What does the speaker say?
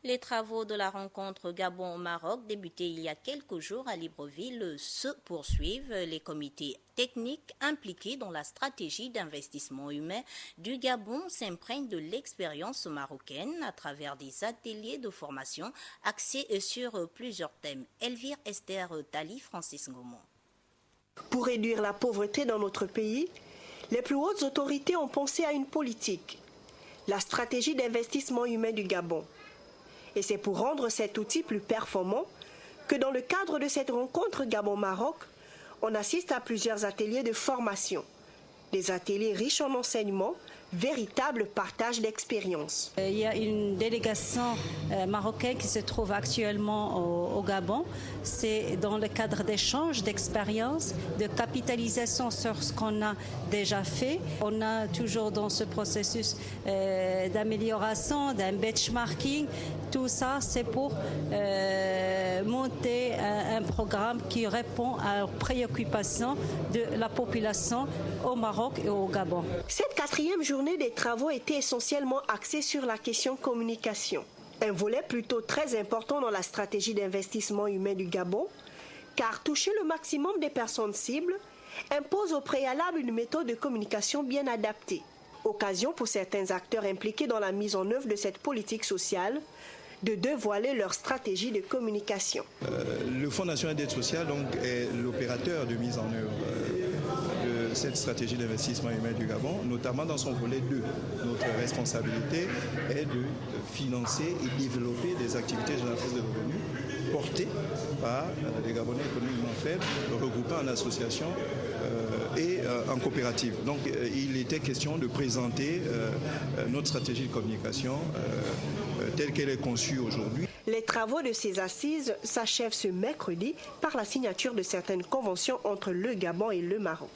Les travaux de la rencontre Gabon-Maroc débutés il y a quelques jours à Libreville se poursuivent. Les comités techniques impliqués dans la stratégie d'investissement humain du Gabon s'imprègnent de l'expérience marocaine à travers des ateliers de formation axés sur plusieurs thèmes. Elvire Esther Tali, Francis Ngomon. Pour réduire la pauvreté dans notre pays, les plus hautes autorités ont pensé à une politique, la stratégie d'investissement humain du Gabon. Et c'est pour rendre cet outil plus performant que dans le cadre de cette rencontre Gabon-Maroc, on assiste à plusieurs ateliers de formation. Des ateliers riches en enseignements, véritable partage d'expérience. Il y a une délégation marocaine qui se trouve actuellement au Gabon. C'est dans le cadre d'échanges d'expériences, de capitalisation sur ce qu'on a déjà fait. On a toujours dans ce processus d'amélioration, d'un benchmarking. Tout ça, c'est pour monter un programme qui répond aux préoccupations de la population au Maroc et au Gabon. Cette quatrième journée des travaux était essentiellement axée sur la question communication. Un volet plutôt très important dans la stratégie d'investissement humain du Gabon, car toucher le maximum des personnes cibles impose au préalable une méthode de communication bien adaptée. Occasion pour certains acteurs impliqués dans la mise en œuvre de cette politique sociale de dévoiler leur stratégie de communication. Le Fonds national d'aide sociale est l'opérateur de mise en œuvre de cette stratégie d'investissement humain du Gabon, notamment dans son volet 2. Notre responsabilité est de financer et développer des activités génératrices de revenus portées par les Gabonais économiquement faibles, regroupés en associations et en coopérative. Donc il était question de présenter notre stratégie de communication telle qu'elle est conçue aujourd'hui. Les travaux de ces assises s'achèvent ce mercredi par la signature de certaines conventions entre le Gabon et le Maroc.